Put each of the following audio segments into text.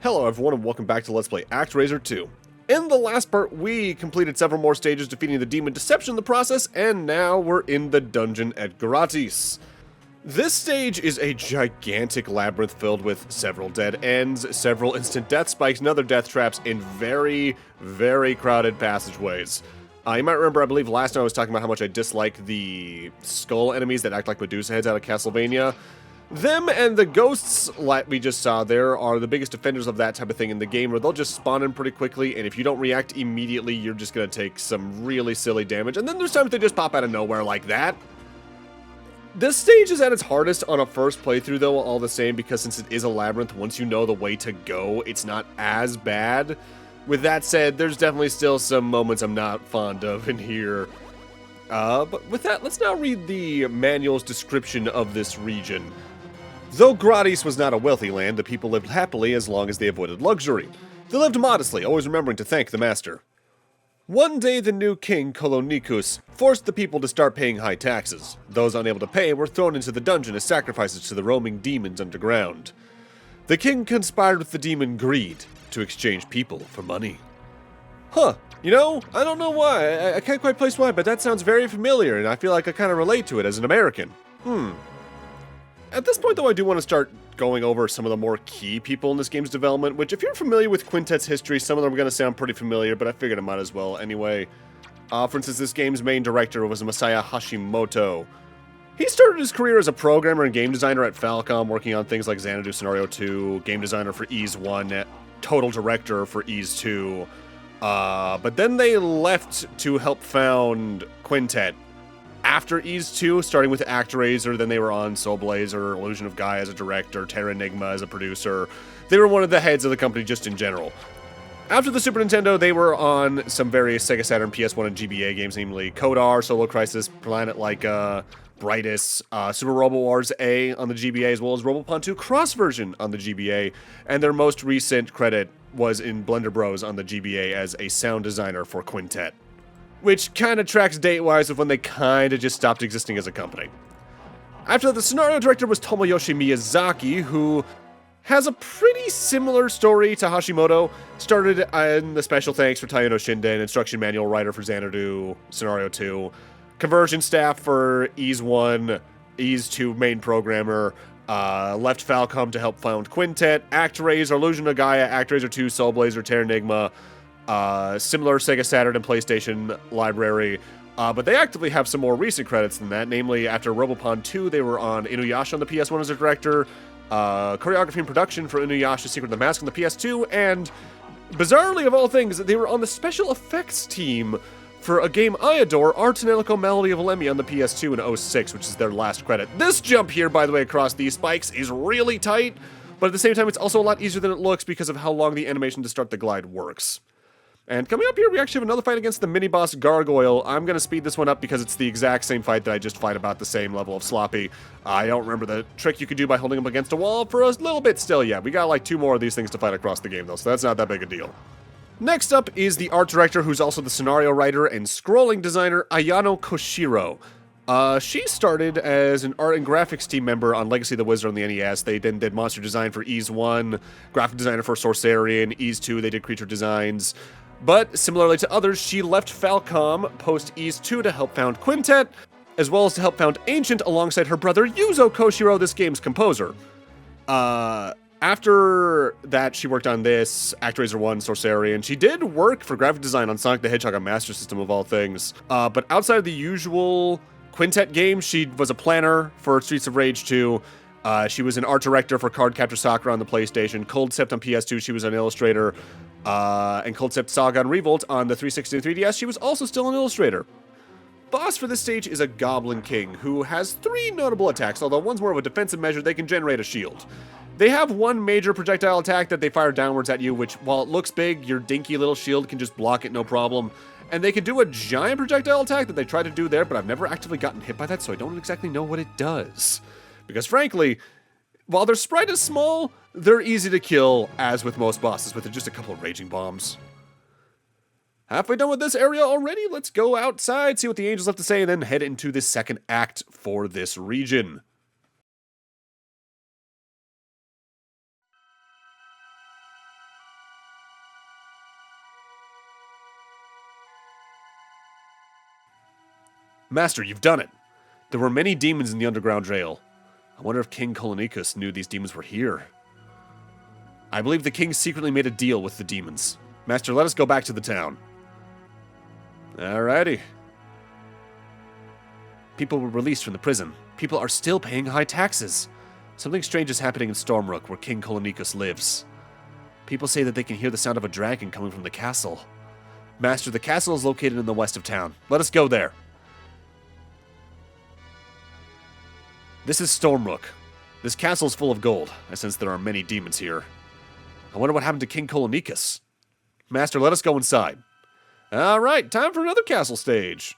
Hello everyone and welcome back to Let's Play ActRaiser 2. In the last part, we completed several more stages defeating the demon deception in the process, and now we're in the dungeon at Gratis. This stage is a gigantic labyrinth filled with several dead ends, several instant death spikes, and other death traps in very, very crowded passageways. You might remember, I believe last time I was talking about how much I dislike the skull enemies that act like Medusa heads out of Castlevania. Them and the ghosts, like we just saw there, are the biggest offenders of that type of thing in the game, where they'll just spawn in pretty quickly, and if you don't react immediately, you're just going to take some really silly damage. And then there's times they just pop out of nowhere like that. This stage is at its hardest on a first playthrough, though, all the same, because since it is a labyrinth, once you know the way to go, it's not as bad. With that said, there's definitely still some moments I'm not fond of in here. But with that, let's now read the manual's description of this region. Though Gratis was not a wealthy land, the people lived happily as long as they avoided luxury. They lived modestly, always remembering to thank the master. One day the new king, Kolonicus, forced the people to start paying high taxes. Those unable to pay were thrown into the dungeon as sacrifices to the roaming demons underground. The king conspired with the demon Greed to exchange people for money. Huh, you know, I don't know why, I can't quite place why, but that sounds very familiar, and I feel like I kind of relate to it as an American. At this point, though, I do want to start going over some of the more key people in this game's development, which, if you're familiar with Quintet's history, some of them are going to sound pretty familiar, but I figured I might as well anyway. For instance, this game's main director was Masaya Hashimoto. He started his career as a programmer and game designer at Falcom, working on things like Xanadu Scenario 2, game designer for Ys 1, total director for Ys 2, but then they left to help found Quintet. After Ys 2, starting with ActRaiser, then they were on Soul Blazer, Illusion of Gaia as a director, Terra Enigma as a producer. They were one of the heads of the company just in general. After the Super Nintendo, they were on some various Sega Saturn, PS1, and GBA games, namely Kodar, Solo Crisis, Planet-like, Gratis, Super Robo Wars A on the GBA, as well as Robopon 2 Cross version on the GBA, and their most recent credit was in Blender Bros on the GBA as a sound designer for Quintet, which kind of tracks date-wise with when they kind of just stopped existing as a company. After that, the scenario director was Tomoyoshi Miyazaki, who has a pretty similar story to Hashimoto. Started in the special thanks for Taiyo no Shinden, instruction manual writer for Xanadu Scenario 2, conversion staff for Ys 1, Ys 2 main programmer, left Falcom to help found Quintet, ActRaiser, Illusion of Gaia, ActRaiser 2, Soul Blazer, Terra Enigma, similar Sega Saturn and PlayStation library, but they actively have some more recent credits than that, namely after Robopon 2, they were on Inuyasha on the PS1 as a director, choreography and production for Inuyasha Secret of the Mask on the PS2, and bizarrely of all things, they were on the special effects team for a game I adore, Art and Elko Melody of Lemmy on the PS2 in 2006, which is their last credit. This jump here, by the way, across these spikes is really tight, but at the same time, it's also a lot easier than it looks because of how long the animation to start the glide works. And coming up here, we actually have another fight against the mini-boss Gargoyle. I'm going to speed this one up because it's the exact same fight that I just fight about the same level of sloppy. I don't remember the trick you could do by holding him against a wall for a little bit still yet. We got like 2 more of these things to fight across the game, though, so that's not that big a deal. Next up is the art director, who's also the scenario writer and scrolling designer, Ayano Koshiro. She started as an art and graphics team member on Legacy of the Wizard on the NES. They then did monster design for Ys 1, graphic designer for Sorcerian, Ys 2, they did creature designs. But, similarly to others, she left Falcom post-Ys 2 to help found Quintet, as well as to help found Ancient alongside her brother Yuzo Koshiro, this game's composer. After that, she worked on this, ActRaiser 1, Sorcerian. She did work for graphic design on Sonic the Hedgehog on Master System of all things. But outside of the usual Quintet games, she was a planner for Streets of Rage 2. She was an art director for Card Captor Sakura on the PlayStation. Cold Sept on PS2, she was an illustrator. And Cold Sept Saga and Revolt on the 360 and 3DS, she was also still an illustrator. Boss for this stage is a Goblin King, who has 3 notable attacks, although one's more of a defensive measure. They can generate a shield. They have one major projectile attack that they fire downwards at you, which, while it looks big, your dinky little shield can just block it no problem. And they can do a giant projectile attack that they try to do there, but I've never actively gotten hit by that, so I don't exactly know what it does. Because frankly, while their sprite is small, they're easy to kill, as with most bosses, with just a couple of raging bombs. Halfway done with this area already, let's go outside, see what the angels have to say, and then head into the second act for this region. Master, you've done it. There were many demons in the underground jail. I wonder if King Kolonikos knew these demons were here. I believe the king secretly made a deal with the demons. Master, let us go back to the town. Alrighty. People were released from the prison. People are still paying high taxes. Something strange is happening in Stormrook, where King Kolonikos lives. People say that they can hear the sound of a dragon coming from the castle. Master, the castle is located in the west of town. Let us go there. This is Stormrook. This castle is full of gold. I sense there are many demons here. I wonder what happened to King Kolonikos. Master, let us go inside. Alright, time for another castle stage.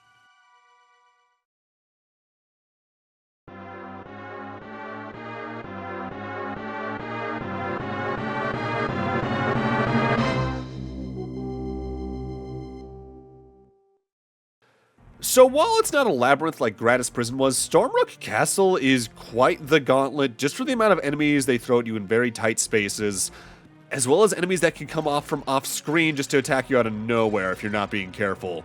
So while it's not a labyrinth like Gratis prison was, Stormrook Castle is quite the gauntlet just for the amount of enemies they throw at you in very tight spaces, as well as enemies that can come from off-screen just to attack you out of nowhere if you're not being careful.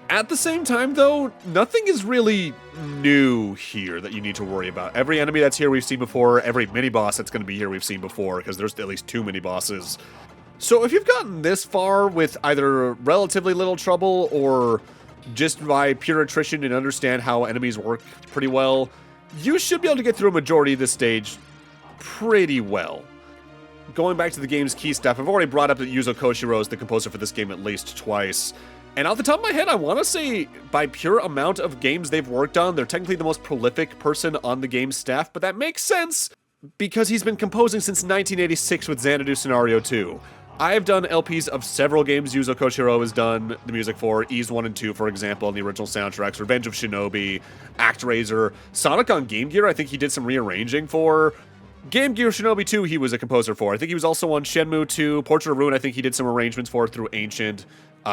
At the same time, though, nothing is really new here that you need to worry about. Every enemy that's here we've seen before, every mini-boss that's going to be here we've seen before, because there's at least 2 mini-bosses. So if you've gotten this far with either relatively little trouble or just by pure attrition and understand how enemies work pretty well, you should be able to get through a majority of this stage pretty well. Going back to the game's key stuff, I've already brought up that Yuzo Koshiro is the composer for this game at least twice. And off the top of my head, I want to say, by pure amount of games they've worked on, they're technically the most prolific person on the game's staff, but that makes sense because he's been composing since 1986 with Xanadu Scenario 2. I've done LPs of several games Yuzo Koshiro has done the music for, Ys 1 and 2, for example, on the original soundtracks, Revenge of Shinobi, ActRaiser, Sonic on Game Gear, I think he did some rearranging for. Game Gear Shinobi 2, he was a composer for. I think he was also on Shenmue 2, Portrait of Ruin, I think he did some arrangements for through Ancient.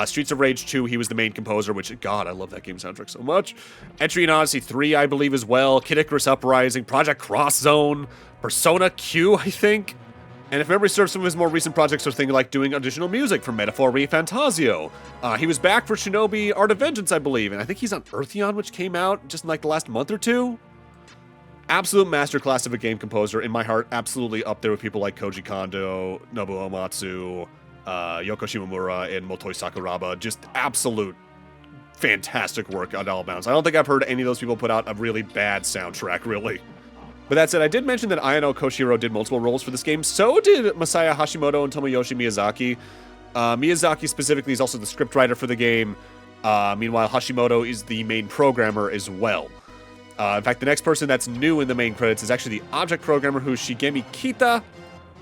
Streets of Rage 2, he was the main composer, which, God, I love that game soundtrack so much. Entry in Odyssey 3, I believe, as well. Kid Icarus Uprising, Project Cross Zone, Persona Q, I think. And if memory serves, some of his more recent projects are things like doing additional music for Metaphor ReFantazio. He was back for Shinobi Art of Vengeance, I believe, and I think he's on Eartheon, which came out just in like the last month or two. Absolute masterclass of a game composer, in my heart, absolutely up there with people like Koji Kondo, Nobuo Uematsu, Yoko Shimomura, and Motoi Sakuraba. Just absolute fantastic work on all bounds. I don't think I've heard any of those people put out a really bad soundtrack, really. But that said, I did mention that Ayano Koshiro did multiple roles for this game. So did Masaya Hashimoto and Tomoyoshi Miyazaki. Miyazaki specifically is also the scriptwriter for the game. Meanwhile, Hashimoto is the main programmer as well. In fact, the next person that's new in the main credits is actually the object programmer, who's Shigemi Kita.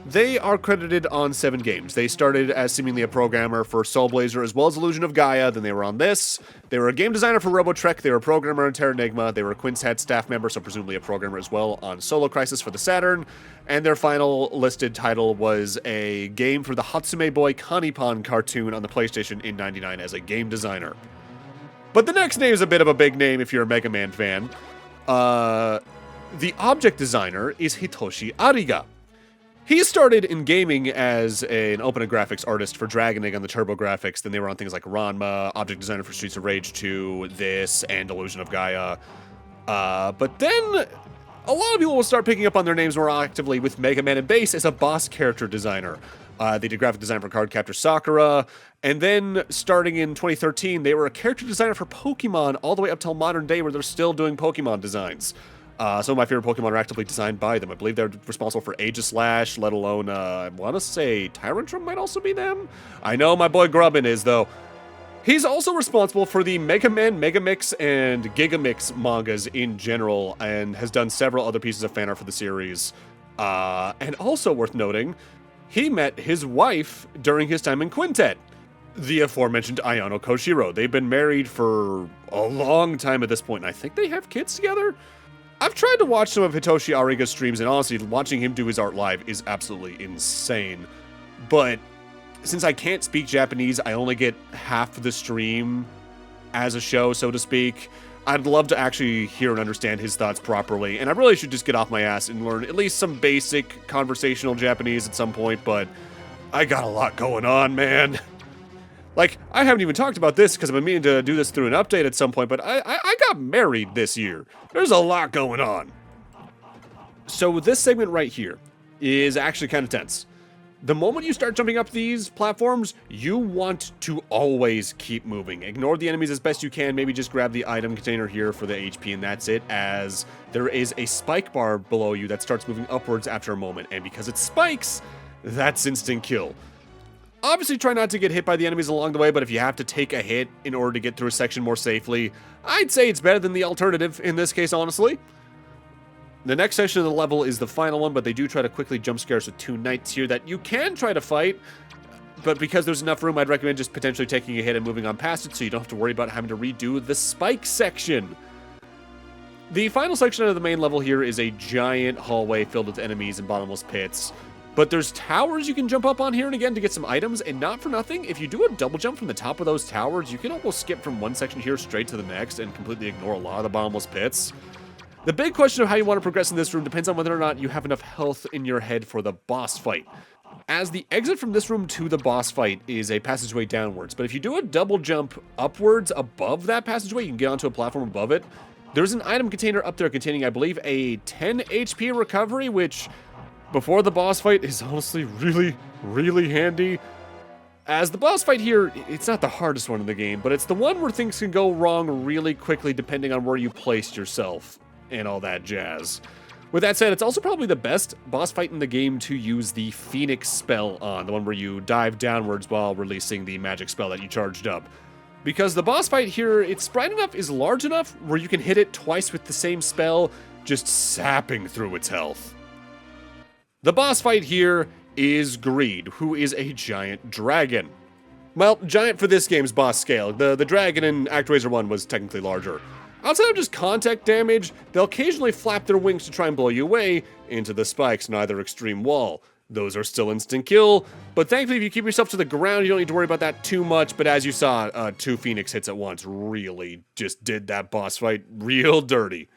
They are credited on 7 games. They started as seemingly a programmer for Soul Blazer as well as Illusion of Gaia, then they were on this. They were a game designer for Robotrek, they were a programmer on Terranigma, they were a Quince Head staff member, so presumably a programmer as well on Solo Crisis for the Saturn, and their final listed title was a game for the Hatsume Boy Kanipon cartoon on the PlayStation in '99 as a game designer. But the next name is a bit of a big name if you're a Mega Man fan. The object designer is Hitoshi Ariga. He started in gaming as an open graphics artist for Dragon Egg on the TurboGrafx. Then they were on things like Ranma, object designer for Streets of Rage 2, this, and Illusion of Gaia. But then a lot of people will start picking up on their names more actively with Mega Man and Bass as a boss character designer. They did graphic design for Cardcaptor Sakura, and then starting in 2013, they were a character designer for Pokemon all the way up till modern day where they're still doing Pokemon designs. Some of my favorite Pokemon are actively designed by them. I believe they're responsible for Aegislash, let alone, I want to say Tyrantrum might also be them? I know my boy Grubbin is, though. He's also responsible for the Mega Man, Megamix, and Gigamix mangas in general, and has done several other pieces of fan art for the series. And also worth noting, he met his wife during his time in Quintet, the aforementioned Ayano Koshiro. They've been married for a long time at this point, and I think they have kids together? I've tried to watch some of Hitoshi Ariga's streams, and honestly, watching him do his art live is absolutely insane. But since I can't speak Japanese, I only get half the stream as a show, so to speak. I'd love to actually hear and understand his thoughts properly, and I really should just get off my ass and learn at least some basic conversational Japanese at some point, but I got a lot going on, man. Like, I haven't even talked about this because I've been meaning to do this through an update at some point, but I got married this year. There's a lot going on. So this segment right here is actually kind of tense. The moment you start jumping up these platforms, you want to always keep moving. Ignore the enemies as best you can. Maybe just grab the item container here for the HP and that's it, as there is a spike bar below you that starts moving upwards after a moment. And because it spikes, that's instant kill. Obviously try not to get hit by the enemies along the way, but if you have to take a hit in order to get through a section more safely, I'd say it's better than the alternative in this case, honestly. The next section of the level is the final one, but they do try to quickly jump scare us with 2 knights here that you can try to fight, but because there's enough room, I'd recommend just potentially taking a hit and moving on past it so you don't have to worry about having to redo the spike section. The final section of the main level here is a giant hallway filled with enemies and bottomless pits, but there's towers you can jump up on here and again to get some items, and not for nothing, if you do a double jump from the top of those towers, you can almost skip from one section here straight to the next and completely ignore a lot of the bottomless pits. The big question of how you want to progress in this room depends on whether or not you have enough health in your head for the boss fight, as the exit from this room to the boss fight is a passageway downwards, but if you do a double jump upwards above that passageway, you can get onto a platform above it. There's an item container up there containing, I believe, a 10 HP recovery, which, before the boss fight, is honestly really, really handy. As the boss fight here, it's not the hardest one in the game, but it's the one where things can go wrong really quickly depending on where you placed yourself and all that jazz. With that said, it's also probably the best boss fight in the game to use the Phoenix spell on, the one where you dive downwards while releasing the magic spell that you charged up. Because the boss fight here, its sprite enough is large enough where you can hit it twice with the same spell, just sapping through its health. The boss fight here is Greed, who is a giant dragon. Well, giant for this game's boss scale. The dragon in ActRaiser 1 was technically larger. Outside of just contact damage, they'll occasionally flap their wings to try and blow you away into the spikes on either extreme wall. Those are still instant kill, but thankfully if you keep yourself to the ground, you don't need to worry about that too much, but as you saw, 2 Phoenix hits at once really just did that boss fight real dirty.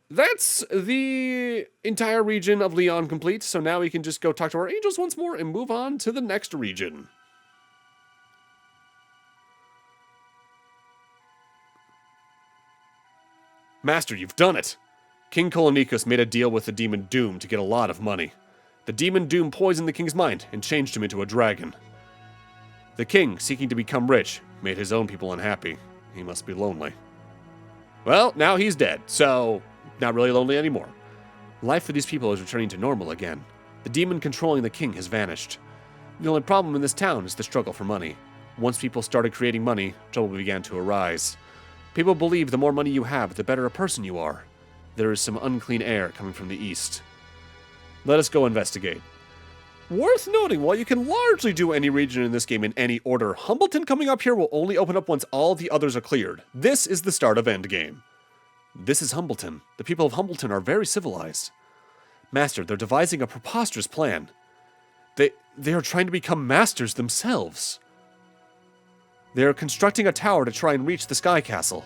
That's the entire region of Leon complete, so now we can just go talk to our angels once more and move on to the next region. Master, you've done it! King Kolonikos made a deal with the demon Doom to get a lot of money. The demon Doom poisoned the king's mind and changed him into a dragon. The king, seeking to become rich, made his own people unhappy. He must be lonely. Well, now he's dead, so not really lonely anymore. Life for these people is returning to normal again. The demon controlling the king has vanished. The only problem in this town is the struggle for money. Once people started creating money, trouble began to arise. People believe the more money you have, the better a person you are. There is some unclean air coming from the east. Let us go investigate. Worth noting, while you can largely do any region in this game in any order, Humbleton coming up here will only open up once all the others are cleared. This is the start of Endgame. This is Humbleton. The people of Humbleton are very civilized. Master, they're devising a preposterous plan. They are trying to become masters themselves. They are constructing a tower to try and reach the Sky Castle.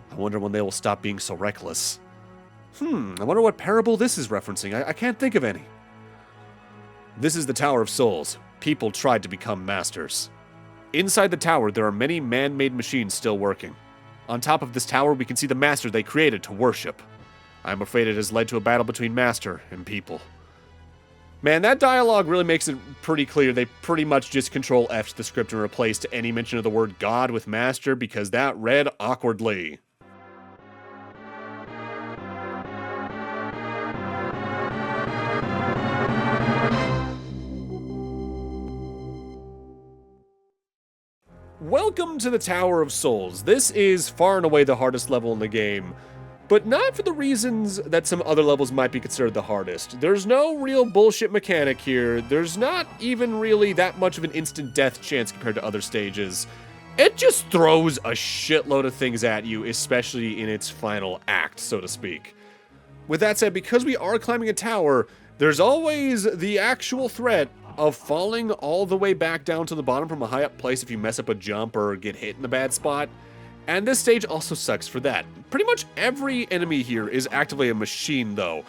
I wonder when they will stop being so reckless. I wonder what parable this is referencing. I can't think of any. This is the Tower of Souls. People tried to become masters. Inside the tower, there are many man-made machines still working. On top of this tower, we can see the master they created to worship. I'm afraid it has led to a battle between master and people. Man, that dialogue really makes it pretty clear they pretty much just Control F'd the script and replaced any mention of the word God with master because that read awkwardly. Welcome to the Tower of Souls. This is far and away the hardest level in the game, but not for the reasons that some other levels might be considered the hardest. There's no real bullshit mechanic here. There's not even really that much of an instant death chance compared to other stages. It just throws a shitload of things at you, especially in its final act, so to speak. With that said, because we are climbing a tower, there's always the actual threat of falling all the way back down to the bottom from a high up place if you mess up a jump or get hit in a bad spot. And this stage also sucks for that. Pretty much every enemy here is actively a machine though.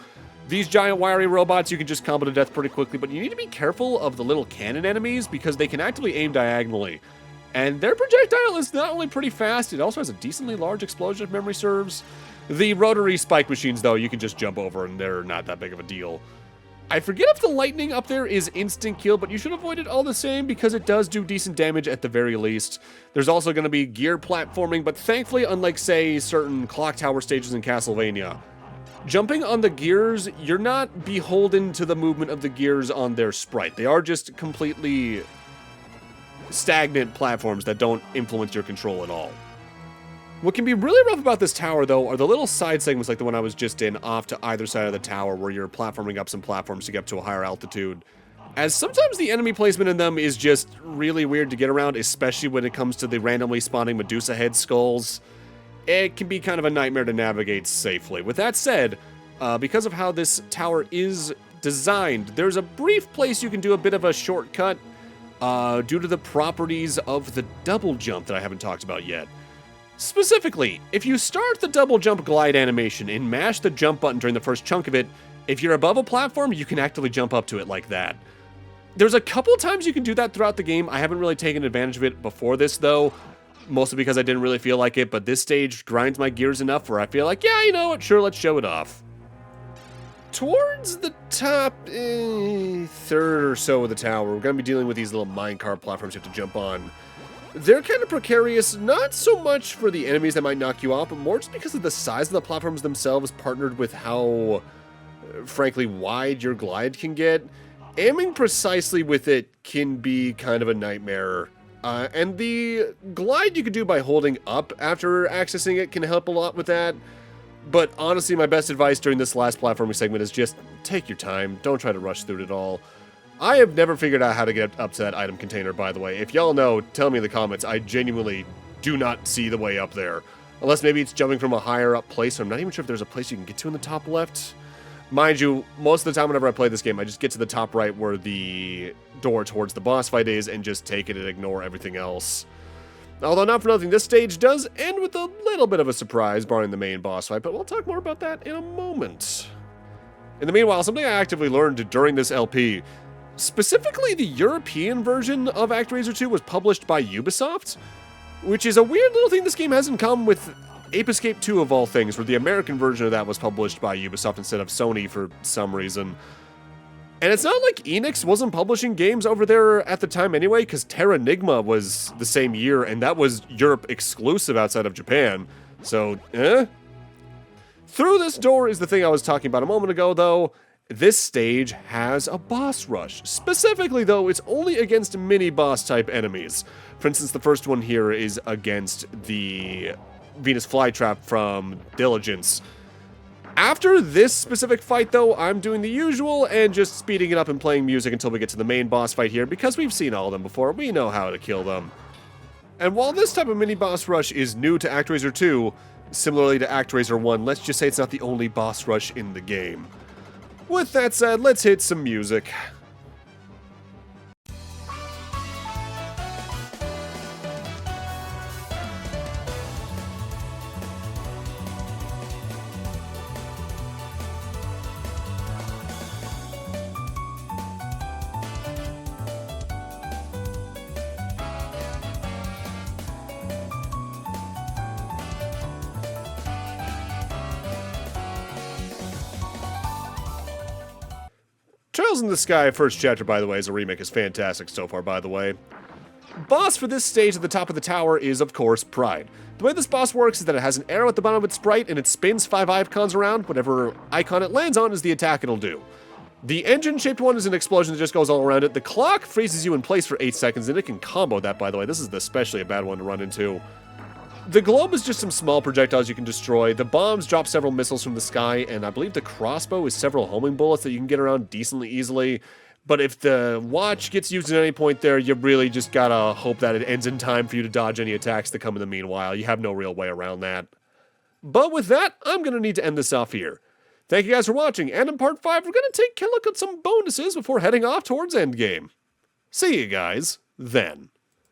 These giant wiry robots you can just combo to death pretty quickly, but you need to be careful of the little cannon enemies because they can actively aim diagonally. And their projectile is not only pretty fast, it also has a decently large explosion if memory serves. The rotary spike machines, though, you can just jump over and they're not that big of a deal. I forget if the lightning up there is instant kill, but you should avoid it all the same because it does do decent damage at the very least. There's also going to be gear platforming, but thankfully, unlike, say, certain clock tower stages in Castlevania, jumping on the gears, you're not beholden to the movement of the gears on their sprite. They are just completely stagnant platforms that don't influence your control at all. What can be really rough about this tower, though, are the little side segments like the one I was just in off to either side of the tower where you're platforming up some platforms to get up to a higher altitude. As sometimes the enemy placement in them is just really weird to get around, especially when it comes to the randomly spawning Medusa head skulls. It can be kind of a nightmare to navigate safely. With that said, because of how this tower is designed, there's a brief place you can do a bit of a shortcut due to the properties of the double jump that I haven't talked about yet. Specifically, if you start the double jump glide animation and mash the jump button during the first chunk of it, if you're above a platform, you can actively jump up to it like that. There's a couple times you can do that throughout the game. I haven't really taken advantage of it before this, though, mostly because I didn't really feel like it, but this stage grinds my gears enough where I feel like, yeah, you know what, sure, let's show it off. Towards the top third or so of the tower, we're going to be dealing with these little minecart platforms you have to jump on. They're kind of precarious, not so much for the enemies that might knock you off, but more just because of the size of the platforms themselves partnered with how, frankly, wide your glide can get. Aiming precisely with it can be kind of a nightmare. And the glide you can do by holding up after accessing it can help a lot with that. But honestly, my best advice during this last platforming segment is just take your time. Don't try to rush through it at all. I have never figured out how to get up to that item container, by the way. If y'all know, tell me in the comments. I genuinely do not see the way up there. Unless maybe it's jumping from a higher up place. I'm not even sure if there's a place you can get to in the top left. Mind you, most of the time whenever I play this game, I just get to the top right where the door towards the boss fight is and just take it and ignore everything else. Although not for nothing, this stage does end with a little bit of a surprise, barring the main boss fight, but we'll talk more about that in a moment. In the meanwhile, something I actively learned during this LP, specifically the European version of ActRaiser 2 was published by Ubisoft, which is a weird little thing this game has in common with Ape Escape 2 of all things, where the American version of that was published by Ubisoft instead of Sony for some reason. And it's not like Enix wasn't publishing games over there at the time anyway, because Terranigma was the same year, and that was Europe exclusive outside of Japan. So, Through this door is the thing I was talking about a moment ago, though. This stage has a boss rush. Specifically, though, it's only against mini-boss type enemies. For instance, the first one here is against the Venus Flytrap from Diligence. After this specific fight, though, I'm doing the usual and just speeding it up and playing music until we get to the main boss fight here, because we've seen all of them before. We know how to kill them. And while this type of mini-boss rush is new to ActRaiser 2, similarly to ActRaiser 1, let's just say it's not the only boss rush in the game. With that said, let's hit some music. Trails in the Sky first chapter, by the way, as a remake, is fantastic so far, by the way. Boss for this stage at the top of the tower is, of course, Pride. The way this boss works is that it has an arrow at the bottom of its sprite, and it spins 5 icons around. Whatever icon it lands on is the attack it'll do. The engine-shaped one is an explosion that just goes all around it. The clock freezes you in place for 8 seconds, and it can combo that, by the way. This is especially a bad one to run into. The globe is just some small projectiles you can destroy. The bombs drop several missiles from the sky, and I believe the crossbow is several homing bullets that you can get around decently easily. But if the watch gets used at any point there, you really just gotta hope that it ends in time for you to dodge any attacks that come in the meanwhile. You have no real way around that. But with that, I'm gonna need to end this off here. Thank you guys for watching, and in part 5, we're gonna take a look at some bonuses before heading off towards endgame. See you guys then.